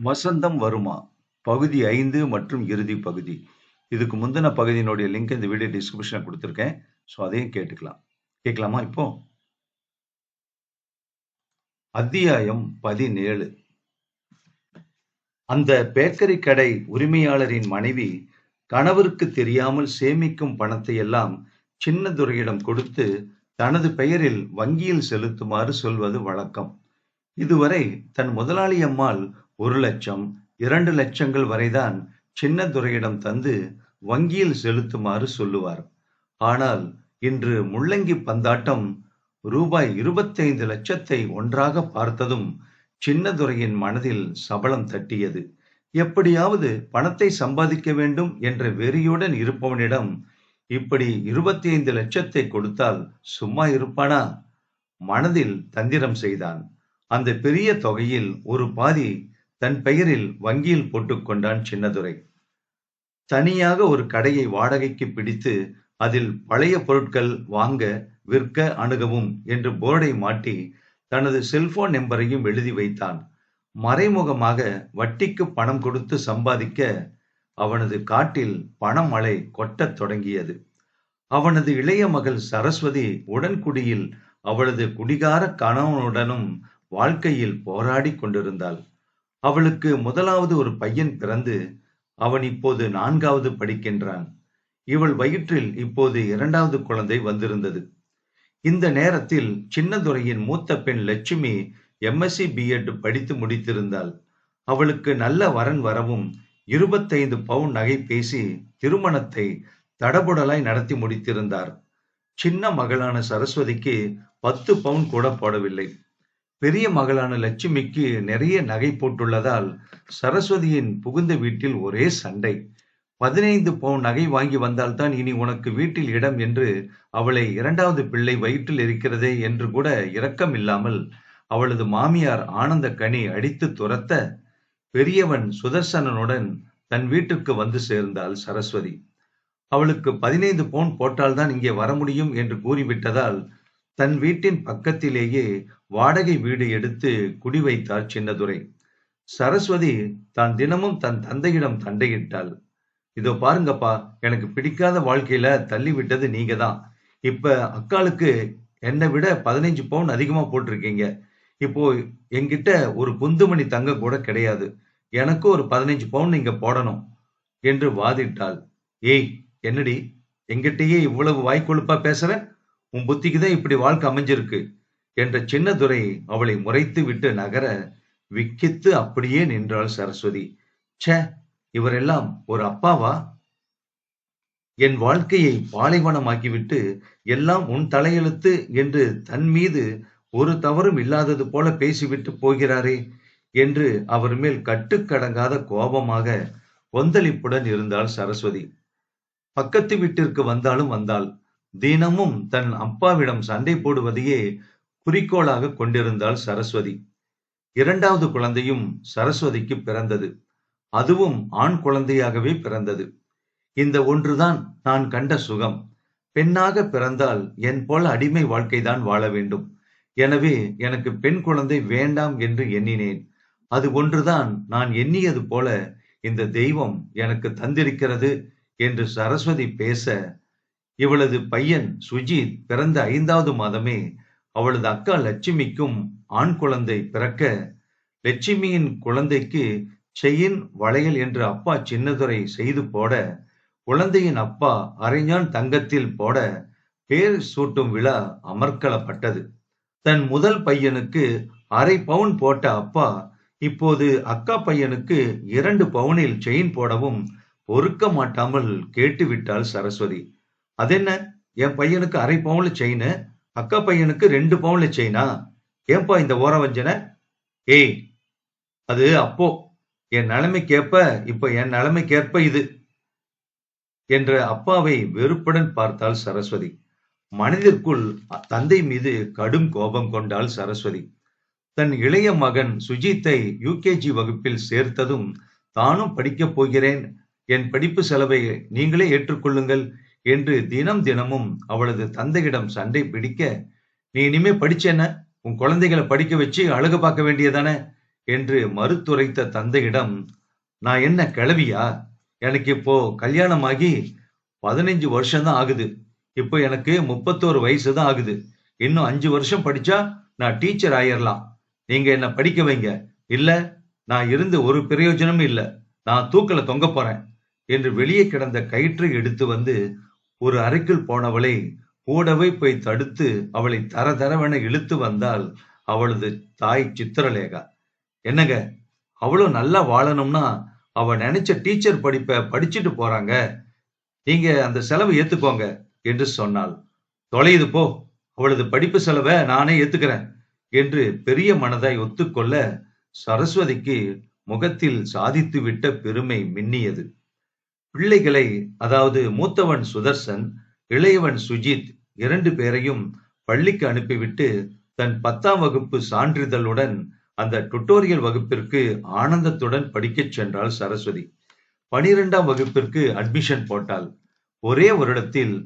வசந்தம் வருமா? பகுதி 5 மற்றும் இறுதி பகுதி. இதுக்கு முந்தின பகுதியினுடைய லிங்க் இந்த வீடியோ டிஸ்கிரிப்ஷன்ல குடுத்திருக்கேன். ஸோ அதையும் கேட்டுக்கலாம். கேட்கலாமா இப்போ? அத்தியாயம் 17. அந்த பேக்கரி கடை உரிமையாளரின் மனைவி கணவருக்கு தெரியாமல் சேமிக்கும் பணத்தை எல்லாம் சின்னதுரையிடம் கொடுத்து தனது பெயரில் வங்கியில் செலுத்துமாறு சொல்வது வழக்கம். இதுவரை தன் முதலாளி அம்மாள் 1,00,000, 2 லட்சங்கள் வரைதான் சின்னதுரையிடம் தந்து வங்கியில் செலுத்துமாறு சொல்லுவார். ஆனால் இன்று முள்ளங்கி பந்தாட்டம் ரூபாய் 25 லட்சத்தை ஒன்றாக பார்த்ததும் சின்னதுரையின் மனதில் சபலம் தட்டியது. எப்படியாவது பணத்தை சம்பாதிக்க வேண்டும் என்ற வெறியுடன் இருப்பவனிடம் இப்படி 25 லட்சத்தை கொடுத்தால் சும்மா இருப்பானா? மனதில் தந்திரம் செய்தான். அந்த பெரிய தொகையில் ஒரு பாதி தன் பெயரில் வங்கியில் போட்டுக் கொண்டான் சின்னதுரை. தனியாக ஒரு கடையை வாடகைக்கு பிடித்து அதில் பழைய பொருட்கள் வாங்க, விற்க, அணுகவும் என்று போர்டை மாட்டி தனது செல்போன் நம்பரையும் எழுதி வைத்தான். மறைமுகமாக வட்டிக்கு பணம் கொடுத்து சம்பாதிக்க அவனது காட்டில் பணமழை கொட்டத் தொடங்கியது. அவனது இளைய மகள் சரஸ்வதி உடன்குடியில் அவளது குடிகார கணவனுடனும் வாழ்க்கையில் போராடி கொண்டிருந்தாள். அவளுக்கு முதலாவது ஒரு பையன் பிறந்து அவன் இப்போது 4வது படிக்கின்றான். இவள் வயிற்றில் இப்போது 2வது குழந்தை வந்திருந்தது. இந்த நேரத்தில் சின்னதுரையின் மூத்த பெண் லட்சுமி MSc B.Ed படித்து முடித்திருந்தாள். அவளுக்கு நல்ல வரன் வரவும் 25 பவுன் நகை பேசி திருமணத்தை தடபுடலாய் நடத்தி முடித்திருந்தார். சின்ன மகளான சரஸ்வதிக்கு 10 பவுன் கூட போடவில்லை. பெரிய மகளான லட்சுமிக்கு நிறைய நகை போட்டுள்ளதால் சரஸ்வதியின் புகுந்த வீட்டில் ஒரே சண்டை. 15 பவுன் நகை வாங்கி வந்தால்தான் இனி உனக்கு வீட்டில் இடம் என்று அவளை 2வது பிள்ளை வயிற்றில் இருக்கிறதே என்று கூட இரக்கம் இல்லாமல் அவளது மாமியார் ஆனந்த கனி அடித்து துரத்த பெரியவன் சுதர்சனனுடன் தன் வீட்டுக்கு வந்து சேர்ந்தாள் சரஸ்வதி. அவளுக்கு 15 பவுன் போட்டால்தான் இங்கே வர முடியும் என்று கூறிவிட்டதால் தன் வீட்டின் பக்கத்திலேயே வாடகை வீடு எடுத்து குடி வைத்தார் சின்னதுரை. சரஸ்வதி தான் தினமும் தன் தந்தையிடம் சண்டையிட்டாள். இதோ பாருங்கப்பா, எனக்கு பிடிக்காத வாழ்க்கையில தள்ளி விட்டது நீங்க தான். இப்ப அக்காளுக்கு என்னை விட 15 பவுன் அதிகமா போட்டிருக்கீங்க. இப்போ என்கிட்ட ஒரு குந்துமணி தங்க கூட கிடையாது. எனக்கு ஒரு 15 பவுன் நீங்க போடணும் என்று வாதிட்டாள். ஏய், என்னடி எங்கிட்டயே இவ்வளவு வாய்க்கொழுப்பா பேசுற? உன் புத்திக்குதான் இப்படி வாழ்க்கை அமைஞ்சிருக்கு என்ற சின்னதுரை அவளை முறைத்து விட்டு நகர விக்கித்து அப்படியே நின்றாள் சரஸ்வதி. ச்சே, இவரெல்லாம் ஒரு அப்பாவா? என் வாழ்க்கையை பாலைவனமாக்கிவிட்டு எல்லாம் உன் தலையெழுத்து என்று தன் மீது ஒரு தவறும் இல்லாதது போல பேசிவிட்டு போகிறாரே என்று அவர் மேல் கட்டுக்கடங்காத கோபமாக கொந்தளிப்புடன் இருந்தாள் சரஸ்வதி. பக்கத்து வீட்டிற்கு வந்தாலும் வந்தாள். தினமும் தன் அப்பாவிடம் சண்டை போடுவதையே குறிக்கோளாக கொண்டிருந்தாள் சரஸ்வதி. 2வது குழந்தையும் சரஸ்வதிக்கு பிறந்தது. அதுவும் ஆண் குழந்தையாகவே பிறந்தது. இந்த ஒன்றுதான் நான் கண்ட சுகம். பெண்ணாக பிறந்தால் என் போல அடிமை வாழ்க்கைதான் வாழ வேண்டும். எனவே எனக்கு பெண் குழந்தை வேண்டாம் என்று எண்ணினேன். அது ஒன்றுதான் நான் எண்ணியது போல இந்த தெய்வம் எனக்கு தந்திருக்கிறது என்று சரஸ்வதி பேச, இவளது பையன் சுஜித் பிறந்த 5வது மாதமே அவளது அக்கா லட்சுமிக்கும் ஆண் குழந்தை பிறக்க, லட்சுமியின் குழந்தைக்கு செயின், வளையல் என்று அப்பா சின்னதுரை செய்து போட, குழந்தையின் அப்பா அரைஞான் தங்கத்தில் போட பேர் சூட்டும் விழா அமர்க்களப்பட்டது. தன் முதல் பையனுக்கு 1/2 பவுன் போட்ட அப்பா இப்போது அக்கா பையனுக்கு 2 பவுனில் செயின் போடவும் பொறுக்க மாட்டாமல் கேட்டுவிட்டாள் சரஸ்வதி. அதென்ன, என் பையனுக்கு 1/2 பவுன்ல செயின், அக்கா பையனுக்கு 2 பவுன்ல செயினா? ஏன்பா இந்த ஓரவஞ்சனை? ஏய், அது அப்போ என் நிலைமைக்கேற்ப, இப்ப என் நிலைமைக்கேற்ப இது என்ற அப்பாவை வெறுப்புடன் பார்த்தாள் சரஸ்வதி. மனதிற்குள் தந்தை மீது கடும் கோபம் கொண்டாள் சரஸ்வதி. தன் இளைய மகன் சுஜித்தை UKG வகுப்பில் சேர்த்ததும் தானும் படிக்கப் போகிறேன், என் படிப்பு செலவை நீங்களே ஏற்றுக்கொள்ளுங்கள் என்று தினமும் அவளது தந்தையிடம் சண்டை பிடிக்க, நீ இனிமே படிச்சேன்ன உன் குழந்தைகளை படிக்க வச்சு அழகு பார்க்க வேண்டியதானே என்று மறுத்துரைத்த தந்தையிடம், நான் என்ன கிழவியா? எனக்கு இப்போ கல்யாணமாகி 15 வருஷம்தான் ஆகுது. இப்போ எனக்கு 31 வயசு தான் ஆகுது. இன்னும் 5 வருஷம் படிச்சா நான் டீச்சர் ஆயிரலாம். நீங்க என்ன படிக்க வைங்க. இல்ல நான் இருந்து ஒரு பிரயோஜனமும் இல்ல. நான் தூக்குல தொங்க போறேன் என்று வெளியே கிடந்த கயிற்றை எடுத்து வந்து ஒரு அறைக்குள் போனவளை கூடவே போய் தடுத்து அவளை தர தரவென இழுத்து வந்தாள் அவளது தாய் சித்திரலேகா. என்னங்க, அவளும் நல்லா வாழணும்னா அவ நினைச்ச டீச்சர் படிப்பை படிச்சுட்டு போறாங்க. நீங்க அந்த செலவு ஏத்துக்கோங்க என்று சொன்னாள். தொலையுது போ, அவளது படிப்பு செலவை நானே ஏத்துக்கிறேன் என்று பெரிய மனதாய் ஒத்துக்கொள்ள சரஸ்வதிக்கு முகத்தில் சாதித்துவிட்ட பெருமை மின்னியது. பிள்ளைகளை, அதாவது மூத்தவன் சுதர்சன், இளையவன் சுஜித் 2 பேரையும் பள்ளிக்கு அனுப்பிவிட்டு தன் 10ஆம் வகுப்பு சான்றிதழுடன் அந்த டுட்டோரியல் வகுப்பிற்கு ஆனந்தத்துடன் படிக்கச் சென்றாள் சரஸ்வதி. 12ஆம் வகுப்பிற்கு அட்மிஷன் போட்டாள். ஒரே வருடத்தில்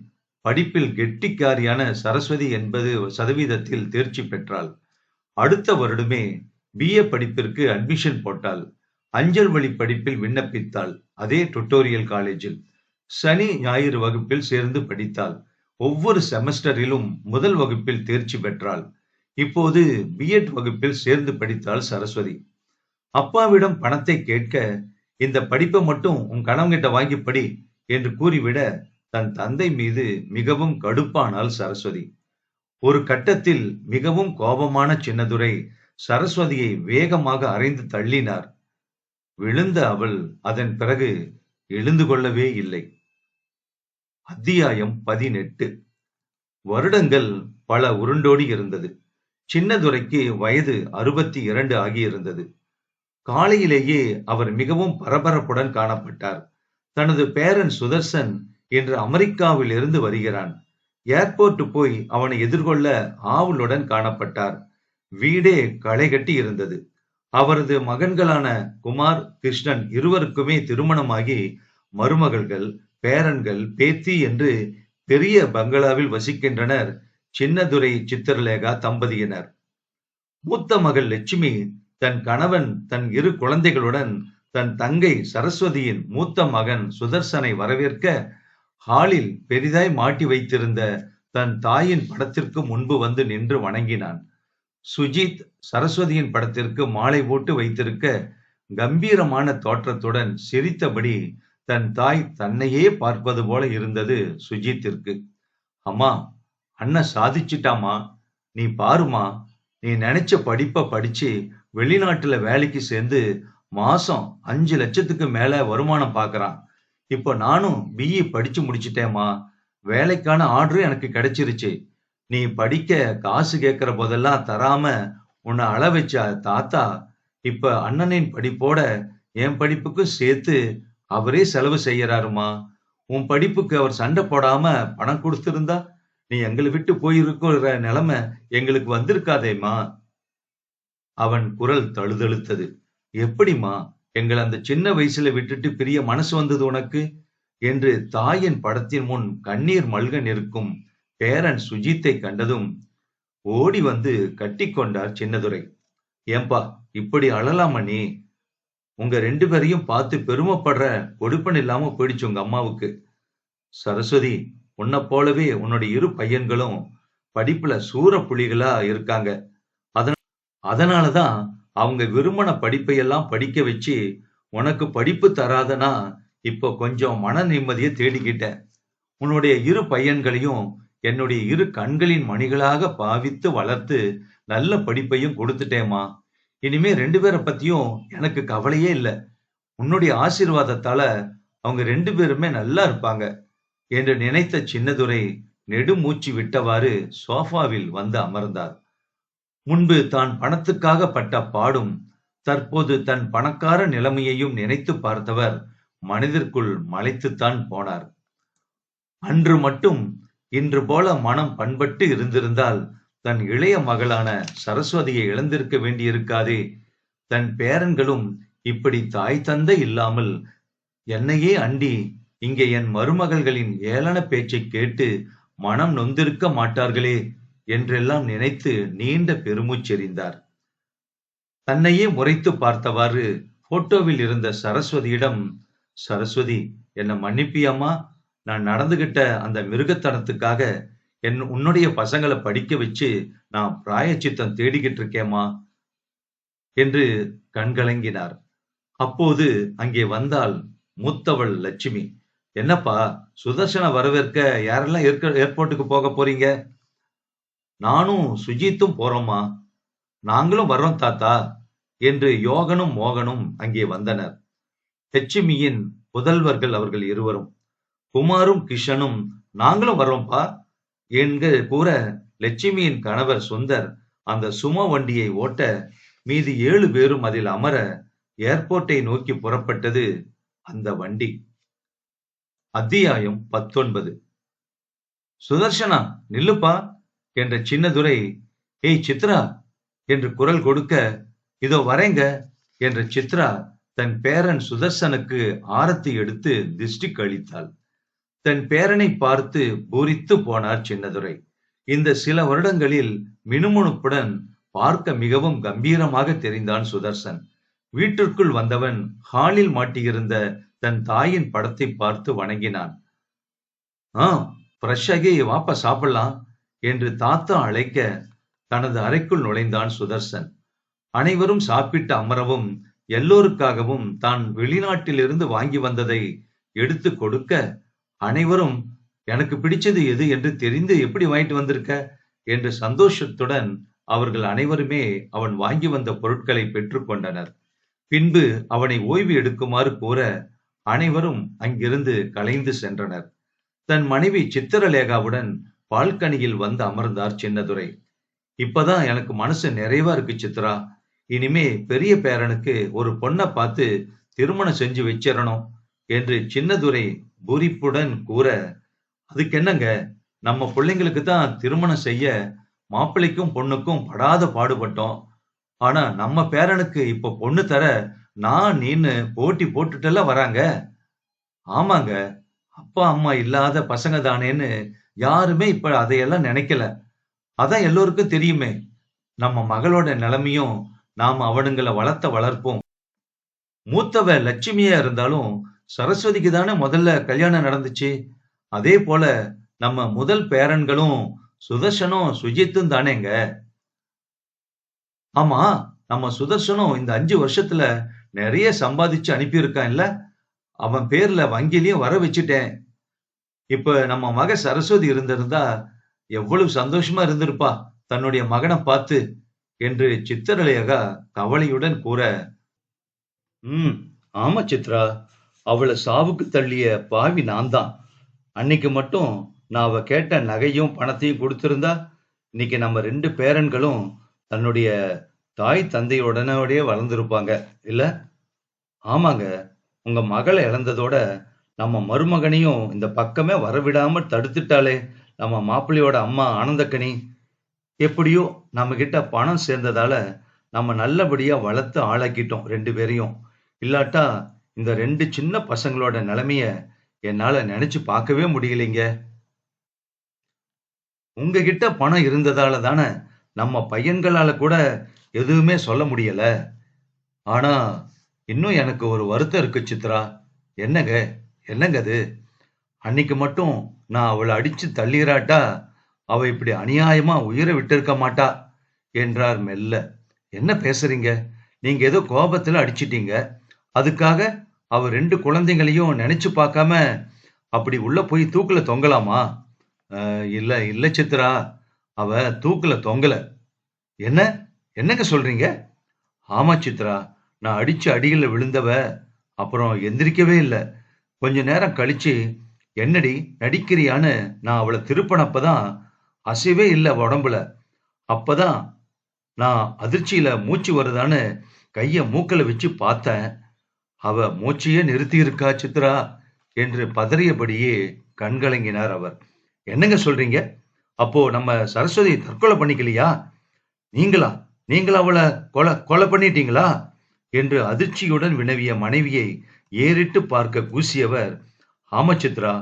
படிப்பில் கெட்டிக்காரியான சரஸ்வதி 80% தேர்ச்சி பெற்றாள். அடுத்த வருடமே BA படிப்பிற்கு அட்மிஷன் போட்டாள். அஞ்சல் வழி படிப்பில் விண்ணப்பித்தாள். அதே டுட்டோரியல் காலேஜில். சனி ஞாயிறு வகுப்பில் சேர்ந்து படித்தாள். ஒவ்வொரு செமஸ்டரிலும் முதல் வகுப்பில் தேர்ச்சி பெற்றாள். இப்போது பிஎட் வகுப்பில் சேர்ந்து படித்தாள் சரஸ்வதி. அப்பாவிடம் பணத்தை கேட்க, இந்த படிப்பை மட்டும் உன் கணவன்கிட்ட வாங்கி படி என்று கூறிவிட தன் தந்தை மீது மிகவும் கடுப்பானாள் சரஸ்வதி. ஒரு கட்டத்தில் மிகவும் கோபமான சின்னதுரை சரஸ்வதியை வேகமாக அறைந்து தள்ளினார். விழுந்த அவள் அதன் பிறகு எழுந்து கொள்ளவே இல்லை. அத்தியாயம் 18. வருடங்கள் பல உருண்டோடி இருந்தது. சின்னதுரைக்கு வயது 62 ஆகியிருந்தது. காலையிலேயே அவர் மிகவும் பரபரப்புடன் காணப்பட்டார். தனது பேரன் சுதர்சன் இன்று அமெரிக்காவில் இருந்து வருகிறான். ஏர்போர்ட் போய் அவனை எதிர்கொள்ள ஆவலுடன் காணப்பட்டார். வீடே களை கட்டி இருந்தது. அவரது மகன்களான குமார், கிருஷ்ணன் இருவருக்குமே திருமணமாகி மருமகள்கள், பேரன்கள், பேத்தி என்று பெரிய பங்களாவில் வசிக்கின்றனர் சின்னதுரை சித்திரலேகா தம்பதியினர். மூத்த மகள் லட்சுமி தன் கணவன், தன் 2 குழந்தைகளுடன் தன் தங்கை சரஸ்வதியின் மூத்த மகன் சுதர்சனை வரவேற்க ஹாலில் பெரிதாய் மாட்டி வைத்திருந்த தன் தாயின் படத்திற்கு முன்பு வந்து நின்று வணங்கினான். சுஜித் சரஸ்வதியின் படத்திற்கு மாலை போட்டு வைத்திருக்க கம்பீரமான தோற்றத்துடன் சிரித்தபடி தன் தாய் தன்னையே பார்ப்பது போல இருந்தது சுஜித்திற்கு. அம்மா, அண்ணன் சாதிச்சிட்டாமா, நீ பாருமா, நீ நினைச்ச படிப்பை படிச்சு வெளிநாட்டுல வேலைக்கு சேர்ந்து மாசம் 5 லட்சத்துக்கு மேல வருமானம் பார்க்கறான். இப்போ நானும் BE படிச்சு முடிச்சிட்டேமா. வேலைக்கான ஆர்டரும் எனக்கு கிடைச்சிருச்சு. நீ படிக்க காசு கேட்கிற போதெல்லாம் தராம உன்னை அள வச்ச தாத்தா இப்ப அண்ணனின் படிப்போட என் படிப்புக்கும் சேர்த்து அவரே செலவு செய்யறாருமா. உன் படிப்புக்கு அவர் சண்டை போடாம பணம் கொடுத்திருந்தா நீ எங்களை விட்டு போயிருக்கிற நிலைமை எங்களுக்கு வந்திருக்காதேம்மா. அவன் குரல் தழுதழுத்தது. எப்படிம்மா எங்களை அந்த சின்ன வயசுல விட்டுட்டு பிரிய மனசு வந்தது உனக்கு என்று தாயின் படத்தின் முன் கண்ணீர் மல்க நிற்கும் பேரன் சுஜித்தை கண்டதும் ஓடி வந்து கட்டி கொண்டார் சின்னதுரை. ஏன்பா இப்படி அழலாமா நீ? உங்க 2 பேரையும் பார்த்து பெருமைப்படுற கொடுப்பன் இல்லாம போயிடுச்சு உங்க அம்மாவுக்கு. சரஸ்வதி, உன்னை போலவே உன்னுடைய 2 பையன்களும் படிப்புல சூர புலிகளா இருக்காங்க. அதனாலதான் அவங்க விரும்பின படிப்பையெல்லாம் படிக்க வச்சு உனக்கு படிப்பு தராதனா இப்போ கொஞ்சம் மன நிம்மதியை தேடிக்கிட்டேன். உன்னுடைய 2 பையன்களையும் என்னுடைய 2 கண்களின் மணிகளாக பாவித்து வளர்த்து நல்ல படிப்பையும் கொடுத்துட்டேமா. இனிமே 2 பேரை பத்தியும் எனக்கு கவலையே இல்லை. உன்னுடைய ஆசீர்வாதத்தால அவங்க 2 பேருமே நல்லா இருப்பாங்க என்று நினைத்த சின்னதுரை நெடுமூச்சு விட்டவாறு சோஃபாவில் வந்து அமர்ந்தார். முன்பு தான் பணத்துக்காக பட்ட பாடும் தற்போது தன் பணக்கார நிலைமையையும் நினைத்து பார்த்தவர் மனதிற்குள் மலைத்துத்தான் போனார். அன்று மட்டும் இன்று போல மனம் பண்பட்டு இருந்திருந்தால் தன் இளைய மகளான சரஸ்வதியை இழந்திருக்க வேண்டியிருக்காதே. தன் பேரன்களும் இப்படி தாய் தந்தை இல்லாமல் என்னையே அண்டி இங்கே என் மருமகள்களின் ஏளன பேச்சை கேட்டு மனம் நொந்திருக்க மாட்டார்களே என்றெல்லாம் நினைத்து நீண்ட பெருமூச்செறிந்தார். தன்னையே முறைத்து பார்த்தவாறு போட்டோவில் இருந்த சரஸ்வதியிடம், சரஸ்வதி, என்ன மன்னிப்பியம்மா? நான் நடந்துகிட்ட அந்த மிருகத்தனத்துக்காக உன்னுடைய பசங்களை படிக்க வச்சு நான் பிராயச்சித்தம் தேடிக்கிட்டு இருக்கேம்மா என்று கண்கலங்கினார். அப்போது அங்கே வந்தாள் மூத்தவள் லட்சுமி. என்னப்பா, சுதர்சன வரவேற்க யாரெல்லாம் ஏர்போர்ட்டுக்கு போக போறீங்க? நானும் சுஜித்தும் போறோம்மா. நாங்களும் வர்றோம் தாத்தா என்று யோகனும் மோகனும் அங்கே வந்தனர். லட்சுமியின் புதல்வர்கள் அவர்கள் இருவரும். குமாரும் கிஷனும் நாங்களும் வர்றோம்ப்பா என்க கூற, லட்சுமியின் கணவர் சுந்தர் அந்த சுமோ வண்டியை ஓட்ட மீதி 7 பேரும் அதில் அமர ஏர்போர்ட்டை நோக்கி புறப்பட்டது அந்த வண்டி. அத்தியாயம் 19. சுதர்சனா, நில்லுப்பா என்ற சின்னதுரை, ஏய் சித்ரா என்று குரல் கொடுக்க, இதோ வரேங்க என்ற சித்ரா தன் பேரன் சுதர்சனுக்கு ஆரத்தி எடுத்து திஷ்டி கழித்தாள். தன் பேரனை பார்த்து பூரித்து போனார் சின்னதுரை. இந்த சில வருடங்களில் மினுமுணுப்புடன் பார்க்க மிகவும் கம்பீரமாக தெரிந்தான் சுதர்சன். வீட்டிற்குள் வந்தவன் ஹாலில் மாட்டியிருந்த தன் தாயின் படத்தை பார்த்து வணங்கினான். ஃப்ரெஷ்ஷாகி வாப்பா சாப்பிடலாம் என்று தாத்தா அழைக்க தனது அறைக்குள் நுழைந்தான் சுதர்சன். அனைவரும் சாப்பிட்டு அமரவும் எல்லோருக்காகவும் தான் வெளிநாட்டிலிருந்து வாங்கி வந்ததை எடுத்து கொடுக்க, அனைவரும் எனக்கு பிடிச்சது எது என்று தெரிந்து எப்படி வாங்கிட்டு வந்திருக்க என்று சந்தோஷத்துடன் அவர்கள் அனைவருமே அவன் வாங்கி வந்த பொருட்களை பெற்றுக் கொண்டனர். பின்பு அவனை ஓய்வு எடுக்குமாறு கூற அனைவரும் அங்கிருந்து கலைந்து சென்றனர். தன் மனைவி சித்திரலேகாவுடன் பால்கனியில் வந்து அமர்ந்தார் சின்னதுரை. இப்பதான் எனக்கு மனசு நிறைவா இருக்கு சித்ரா. இனிமே பெரிய பேரனுக்கு ஒரு பொண்ணை பார்த்து திருமணம் செஞ்சு வச்சிடணும் என்று சின்னதுரை பூரிப்புடன் கூற, அதுக்கு என்னங்க, நம்ம பிள்ளைங்களுக்கு தான் திருமணம் செய்ய மாப்பிள்ளைக்கும் பொண்ணுக்கும் படாத பாடுபட்டோம். ஆனா நம்ம பேரனுக்கு இப்ப பொண்ணு தர நான் நீன்னு போட்டி போட்டுட்டெல்லாம் வராங்க. ஆமாங்க, அப்பா அம்மா இல்லாத பசங்க தானேன்னு யாருமே இப்ப அதையெல்லாம் நினைக்கல. அதான் எல்லோருக்கும் தெரியுமே. நம்ம மகளோட நிலைமையும் நாம அவனுங்களை வளர்த்த வளர்ப்போம். மூத்தவ லட்சுமியா இருந்தாலும் சரஸ்வதிக்கு தானே முதல்ல கல்யாணம் நடந்துச்சு. அதே போல நம்ம முதல் பேரன்களும் சுதர்சனும் சுஜித்தும் தானேங்க. ஆமா, நம்ம சுதர்சனும் இந்த 5 வருஷத்துல நிறைய சம்பாதிச்சு அனுப்பியிருக்கான் இல்ல. அவன் பேர்ல வங்கியிலயும் வர வச்சுட்டேன். இப்ப நம்ம மக சரஸ்வதி இருந்திருந்தா எவ்வளவு சந்தோஷமா இருந்திருப்பா தன்னுடைய மகனை பார்த்து என்று சித்திரலேகா கவலையுடன் கூற, ஆமா சித்ரா, அவளை சாவுக்கு தள்ளிய பாவி நான் தான். அன்னைக்கு மட்டும் நான் அவ கேட்ட நகையும் பணத்தையும் கொடுத்திருந்தா இன்னைக்கு நம்ம 2 பேரன்களும் தன்னுடைய தாய் தந்தையுடனே வளர்ந்திருப்பாங்க இல்ல. ஆமாங்க, உங்க மகளை இழந்ததோட நம்ம மருமகனையும் இந்த பக்கமே வரவிடாம தடுத்துட்டாலே நம்ம மாப்பிள்ளையோட அம்மா ஆனந்தக்கனி. எப்படியோ நம்ம கிட்ட பணம் சேர்ந்ததால நம்ம நல்லபடியா வளர்த்து ஆளாக்கிட்டோம் 2 பேரையும். இல்லாட்டா இந்த 2 சின்ன பசங்களோட நிலைமைய என்னால நினைச்சு பார்க்கவே முடியலைங்க. உங்ககிட்ட பணம் இருந்ததால தானே நம்ம பையன்களால கூட எதுவுமே சொல்ல முடியல. ஆனா இன்னும் எனக்கு ஒரு வருத்தம் இருக்கு சித்ரா. என்னங்க என்னங்க அது? அன்னைக்கு மட்டும் நான் அவளை அடிச்சு தள்ளிராட்டா அவ இப்படி அநியாயமா உயிரை விட்டிருக்க மாட்டா என்றார் மெல்ல. என்ன பேசுறீங்க? நீங்க ஏதோ கோபத்துல அடிச்சிட்டீங்க. அதுக்காக அவ 2 குழந்தைங்களையும் நினைச்சு பார்க்காம அப்படி உள்ள போய் தூக்குல தொங்கலாமா? இல்ல இல்ல சித்ரா, அவ தூக்குல தொங்கல. என்ன என்னங்க சொல்றீங்க? ஆமா சித்ரா, நான் அடிச்ச அடியில விழுந்தவ அப்புறம் எந்திரிக்கவே இல்லை. கொஞ்ச நேரம் கழிச்சு என்னடி நடிக்கிறியான்னு நான் அவளை திருப்பினப்பதான் அசைவே இல்லை உடம்புல. அப்பதான் நான் அதிர்ச்சியில மூச்சு வருதான்னு கைய மூக்கல வச்சு பார்த்தேன். அவ மூச்சையே நிறுத்தி இருக்கா சித்ரா என்று பதறியபடியே கண்கலங்கினார் அவர். என்னங்க சொல்றீங்க? அப்போ நம்ம சரஸ்வதி தற்கொலை பண்ணிக்கலையா? நீங்களா நீங்களா அவளை கொலை பண்ணிட்டீங்களா என்று அதிர்ச்சியுடன் வினவிய மனைவியை ஏறிட்டு பார்க்க கூசியவர், ஆமா சித்ரா,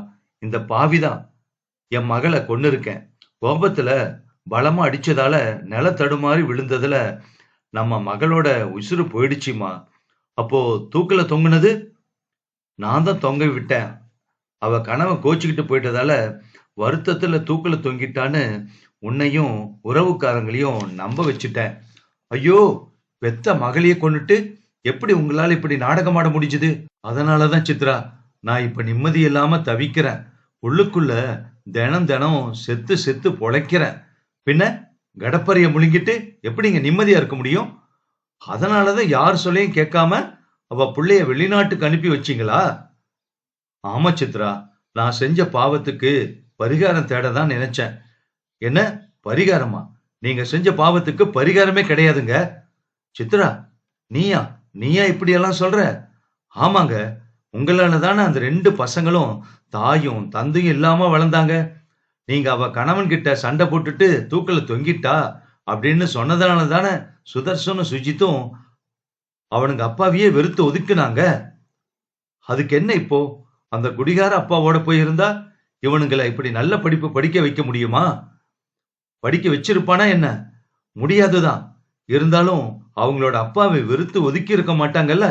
இந்த பாவிதான் என் மகளை கொன்னு இருக்கேன். கோபத்துல பலமா அடிச்சதால நில தடுமாறி விழுந்ததுல நம்ம மகளோட உசுறு போயிடுச்சுமா. அப்போ தூக்குல தொங்குனது நான் தான் தொங்க விட்டேன். அவ கணவன் கோச்சுக்கிட்டு போயிட்டதால வருத்தத்துல தூக்குல தொங்கிட்டான்னு உன்னையும் உறவுக்காரங்களையும் நம்ப வச்சுட்டேன். ஐயோ! பெத்த மகளையே கொன்னுட்டு எப்படி உங்களால இப்படி நாடகம் ஆட முடிஞ்சது? அதனாலதான் சித்ரா, நான் இப்ப நிம்மதி இல்லாம தவிக்கிறேன். உள்ளுக்குள்ள தினம் தினம் செத்து செத்து பொழைக்கிறேன். பின்ன கடப்பறைய முழுங்கிட்டு எப்படிங்க நிம்மதியா இருக்க முடியும்? அதனாலதான் யார் சொல்லையும் கேட்காம அவ புள்ளைய வெளிநாட்டுக்கு அனுப்பி வச்சீங்களா? ஆமா சித்ரா, நான் செஞ்ச பாவத்துக்கு பரிகாரம் தேட தான் நினைச்சேன். என்ன பரிகாரமா? நீங்க செஞ்ச பாவத்துக்கு பரிகாரமே கிடையாதுங்க. சித்ரா, நீயா நீயா இப்படி எல்லாம் சொல்ற? ஆமாங்க, உங்களால தானே அந்த 2 பசங்களும் தாயும் தந்தையும் இல்லாம வளர்ந்தாங்க. நீங்க அவ கணவன் கிட்ட சண்டை போட்டுட்டு தூக்குல தொங்கிட்டா அப்படின்னு சொன்னதுனால தானே சுதர்சனும் சுஜித்தும் அவனுங்க அப்பாவையே வெறுத்து ஒதுக்குனாங்க. அதுக்கு என்ன இப்போ? அந்த குடிகார அப்பாவோட போயிருந்தா இவனுங்களை இப்படி நல்ல படிப்பு படிக்க வைக்க முடியுமா? படிக்க வச்சிருப்பானா என்ன? முடியாதுதான். இருந்தாலும் அவங்களோட அப்பாவை வெறுத்து ஒதுக்கி இருக்க மாட்டாங்கல்ல.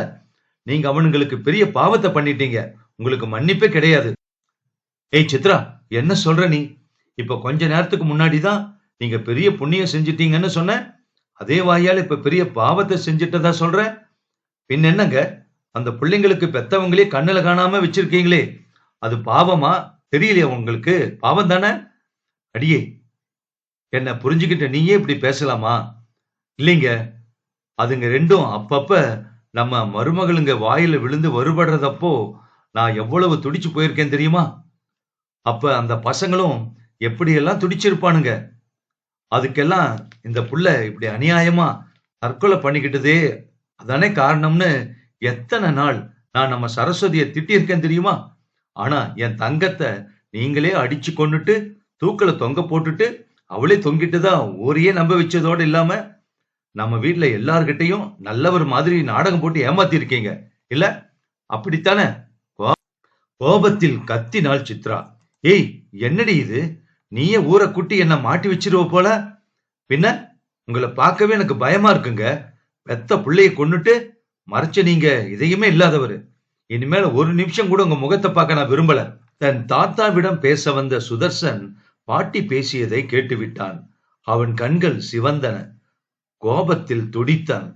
நீங்க அவனுங்களுக்கு பெரிய பாவத்தை பண்ணிட்டீங்க. உங்களுக்கு மன்னிப்பே கிடையாது. ஏய் சித்ரா, என்ன சொல்ற நீ? இப்ப கொஞ்ச நேரத்துக்கு முன்னாடி தான் நீங்க பெரிய புண்ணியம் செஞ்சிட்டீங்கன்னு சொன்ன. அதே வாயால இப்ப பெரிய பாவத்தை செஞ்சிட்டதா சொல்ற. பின் என்னங்க? அந்த பிள்ளைங்களுக்கு பெத்தவங்களே கண்ணுல காணாம வச்சிருக்கீங்களே, அது பாவமா? தெரியலையா உங்களுக்கு? பாவம் தானே? அடியே, என்ன புரிஞ்சுக்கிட்ட நீயே இப்படி பேசலாமா? இல்லைங்க, அதுங்க 2ம் அப்பப்ப நம்ம மருமகளுங்க வாயில விழுந்து வருபடுறதப்போ நான் எவ்வளவு துடிச்சு போயிருக்கேன் தெரியுமா? அப்ப அந்த பசங்களும் எப்படியெல்லாம் துடிச்சிருப்பானுங்க. அதுக்கெல்லாம் இந்த புள்ள இப்படி அநியாயமா தற்கொலை பண்ணிக்கிட்டதே அதானே காரணம்னு எத்தனை நாள் நான் நம்ம சரஸ்வதியை திட்டியிருக்கேன் தெரியுமா? ஆனா என் தங்கத்தை நீங்களே அடிச்சு கொன்னுட்டு தூக்கல தொங்க போட்டுட்டு அவளே தொங்கிட்டுதான் ஊரையே நம்ப வச்சதோடு இல்லாம நம்ம வீட்டுல எல்லார்கிட்டையும் நல்லவர் மாதிரி நாடகம் போட்டு ஏமாத்தி இருக்கீங்க இல்ல? அப்படித்தானே? கோபத்தில் கத்தினாள் சித்ரா. ஏய், என்னடி இது? நீயே ஊரை குட்டி என்ன மாட்டி வச்சிருவ போல. பின்ன உங்களை பார்க்கவே எனக்கு பயமா இருக்குங்க. பெத்த பிள்ளைய கொன்னுட்டு மறைச்ச நீங்க இதையுமே இல்லாதவரு. இனிமேல ஒரு நிமிஷம் கூட உங்க முகத்தை பார்க்க நான் விரும்பல. தன் தாத்தாவிடம் பேச வந்த சுதர்சன் பாட்டி பேசியதை கேட்டுவிட்டான். அவன் கண்கள் சிவந்தன. கோபத்தில் துடித்தான்.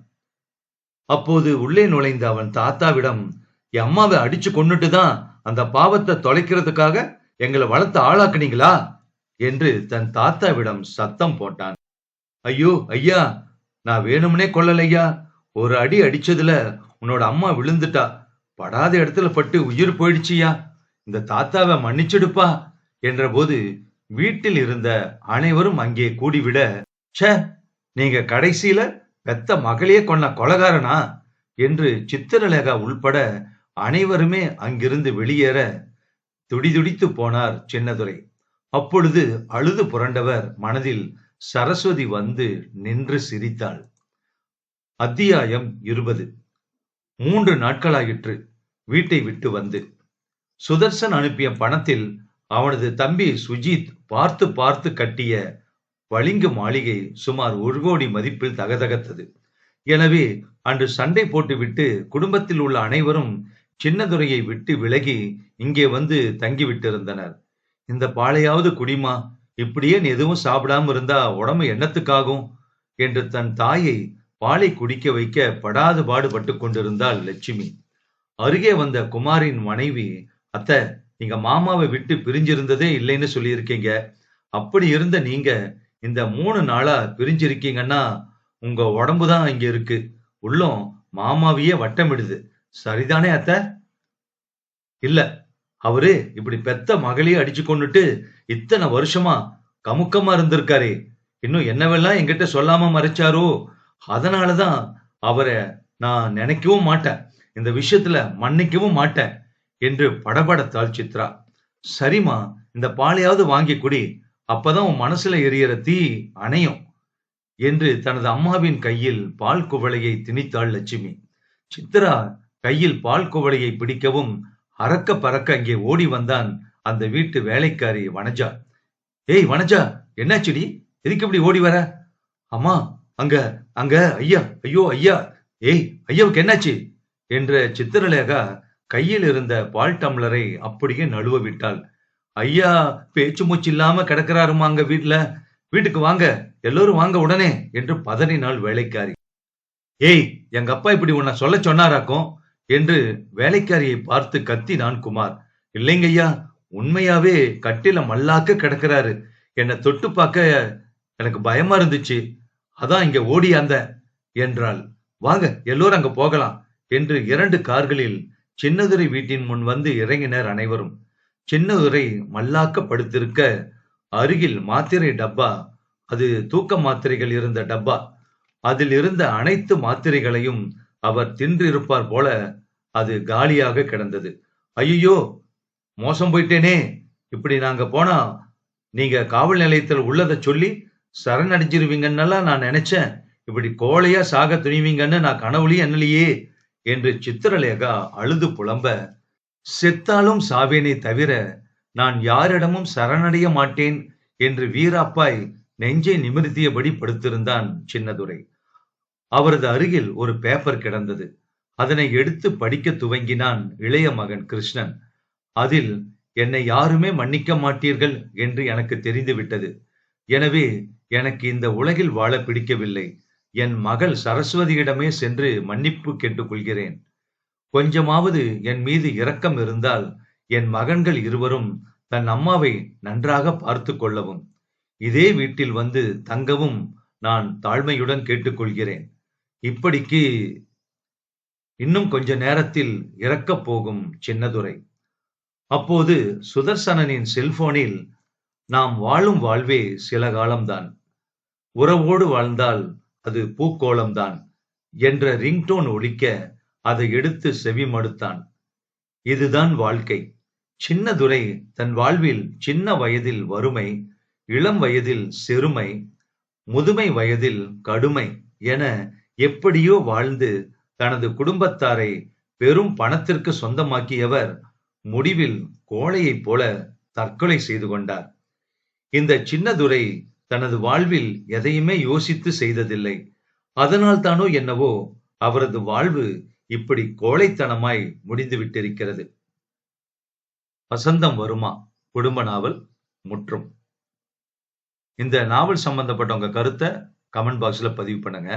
அப்போது உள்ளே நுழைந்த அவன் தாத்தாவிடம், என் அம்மாவை அடிச்சு கொன்னுட்டுதான் அந்த பாவத்தை தொலைக்கிறதுக்காக எங்களை வளர்த்து ஆளாக்குனீங்களா என்று தன் தாத்தாவிடம் சத்தம் போட்டான். ஐயோ ஐயா, நான் வேணும்னே கொல்லலையா. ஒரு அடி அடிச்சதுல உன்னோட அம்மா விழுந்துட்டா. படாத இடத்துல பட்டு உயிர் போயிடுச்சியா. இந்த தாத்தாவை மன்னிச்சிடுப்பா என்ற போது வீட்டில் இருந்த அனைவரும் அங்கே கூடிவிட, ச்சே, நீங்க கடைசியில பெத்த மகளையே கொன்ன கொலகாரனா என்று சித்திரலேகா உள்பட அனைவருமே அங்கிருந்து வெளியேற துடிதுடித்து போனார் சின்னதுரை. அப்பொழுது அழுது புரண்டவர் மனதில் சரஸ்வதி வந்து நின்று சிரித்தாள். அத்தியாயம் 20. 3 நாட்களாயிற்று வீட்டை விட்டு வந்து. சுதர்சன் அனுப்பிய பணத்தில் அவனது தம்பி சுஜித் பார்த்து பார்த்து கட்டிய பளிங்கு மாளிகை சுமார் 1 கோடி மதிப்பில் தகதகத்தது. எனவே அன்று சண்டை போட்டுவிட்டு குடும்பத்தில் உள்ள அனைவரும் சின்னதுரையை விட்டு விலகி இங்கே வந்து தங்கிவிட்டிருந்தனர். இந்த பாலையாவது குடிமா, இப்படியே எதுவும் சாப்பிடாம இருந்தா உடம்பு என்னத்துக்காகும் என்று தன் தாயை பாலை குடிக்க வைக்க படாது பாடுபட்டு கொண்டிருந்தாள் லட்சுமி. அருகே வந்த குமாரின் மனைவி, அத்தை, நீங்க மாமாவை விட்டு பிரிஞ்சிருந்ததே இல்லைன்னு சொல்லியிருக்கீங்க. அப்படி இருந்த நீங்க இந்த 3 நாளா பிரிஞ்சிருக்கீங்கன்னா உங்க உடம்புதான் இங்க இருக்கு, உள்ளம் மாமாவையே வட்டமிடுது. சரிதானே அத்தை? இல்ல, அவரு இப்படி பெத்த மகளையே அடிச்சு கொண்டுட்டு இத்தனை வருஷமா கமுக்கமா இருந்திருக்காரே, இன்னும் என்னவெல்லாம் என்கிட்ட சொல்லாம மறைச்சாரோ. அதனாலதான் அவரை நான் நினைக்கவும் மாட்டேன், இந்த விஷயத்துல மன்னிக்கவும் மாட்டேன் என்று படபடத்தாள் சித்ரா. சரிமா, இந்த பாலையாவது வாங்கி குடி, அப்பதான் உன் மனசுல எரியற தீ அணையும் என்று தனது அம்மாவின் கையில் பால் குவளையை திணித்தாள் லட்சுமி. சித்ரா கையில் பால் குவளையை பிடிக்கவும் அறக்க பறக்க அங்கே ஓடி வந்தான் அந்த வீட்டு வேலைக்காரி வனஜா. ஏய் வனஜா, என்னாச்சுடி? எதுக்கு இப்படி ஓடி வர? அம்மா, அங்க அங்க ஐயா, ஐயோ ஐயா, ஏய் ஐயாவுக்கு என்னாச்சு என்ற சித்திரலேகா கையில் இருந்த பால் டம்ளரை அப்படியே நழுவ விட்டாள். ஐயா பேச்சு மூச்சு இல்லாம கிடக்கிறாருமா அங்க வீட்டுல, வீட்டுக்கு வாங்க, எல்லோரும் வாங்க உடனே என்று பதறினாள் வேலைக்காரி. ஏய், எங்க அப்பா இப்படி உன்னை சொல்ல சொன்னாராக்கும் என்று வேலைக்காரியை பார்த்து கத்தினான் குமார். இல்லைங்க ஐயா, உண்மையாவே கட்டில மல்லாக்க கிடக்கிறாரு. என்னை தொட்டு பார்க்க எனக்கு பயமா இருந்துச்சு, அதான் இங்க ஓடியாந்த என்றாள். வாங்க எல்லோரும் அங்க போகலாம் என்று 2 கார்களில் சின்னதுரை வீட்டின் முன் வந்து இறங்கினர் அனைவரும். சின்னதுரை மல்லாக்க படுத்திருக்க, அருகில் மாத்திரை டப்பா, அது தூக்க மாத்திரைகள் இருந்த டப்பா, அதில் இருந்த அனைத்து மாத்திரைகளையும் அவர் தின்றிருப்பார் போல அது காலியாக கிடந்தது. ஐயோ, மோசம் போயிட்டேனே, இப்படி நாங்க போனா நீங்க காவல் நிலையத்தில் உள்ளதை சொல்லி சரணடைஞ்சிருவீங்கன்னு நான் நினைச்சேன். இப்படி கோழையா சாக துணிவீங்கன்னு நான் கனவுலயே எண்ணலையே என்று சித்திரலேகா அழுது புலம்ப, செத்தாலும் சாவேனே தவிர நான் யாரிடமும் சரணடைய மாட்டேன் என்று வீராப்பாய் நெஞ்சை நிமிர்த்தியபடி படுத்திருந்தான் சின்னதுரை. அவரது அருகில் ஒரு பேப்பர் கிடந்தது. அதனை எடுத்து படிக்க துவங்கினான் இளைய மகன் கிருஷ்ணன். அதில் என்னை யாருமே மன்னிக்க மாட்டீர்கள் என்று எனக்கு தெரிந்துவிட்டது. எனவே எனக்கு இந்த உலகில் வாழ பிடிக்கவில்லை. என் மகள் சரஸ்வதியிடமே சென்று மன்னிப்பு கேட்டுக்கொள்கிறேன். கொஞ்சமாவது என் மீது இரக்கம் இருந்தால் என் மகன்கள் இருவரும் தன் அம்மாவை நன்றாக பார்த்து கொள்ளவும், இதே வீட்டில் வந்து தங்கவும் நான் தாழ்மையுடன் கேட்டுக்கொள்கிறேன். இப்படிக்கு இன்னும் கொஞ்ச நேரத்தில் இறக்கப் போகும் சின்னதுரை. அப்போது சுதர்சனனின் செல்போனில் நாம் வாழும் வாழ்வே சில காலம்தான், உறவோடு வாழ்ந்தால் அது பூக்கோளம்தான் என்ற ரிங்டோன் ஒலிக்க அதை எடுத்து செவி மடுத்தான். இதுதான் வாழ்க்கை. சின்னதுரை தன் வாழ்வில் சின்ன வயதில் வறுமை, இளம் வயதில் சிறுமை, முதுமை வயதில் கடுமை என எப்படியோ வாழ்ந்து தனது குடும்பத்தாரை பெரும் பணத்திற்கு சொந்தமாக்கியவர் முடிவில் கோழையைப் போல தற்கொலை செய்து கொண்டார். இந்த சின்னதுரை தனது வாழ்வில் எதையுமே யோசித்து செய்ததில்லை. அதனால் தானோ என்னவோ அவரது வாழ்வு இப்படி கோழைத்தனமாய் முடிந்துவிட்டிருக்கிறது. வசந்தம் வருமா குடும்ப நாவல் முற்றும். இந்த நாவல் சம்பந்தப்பட்ட உங்க கருத்தை கமெண்ட் பாக்ஸ்ல பதிவு பண்ணுங்க.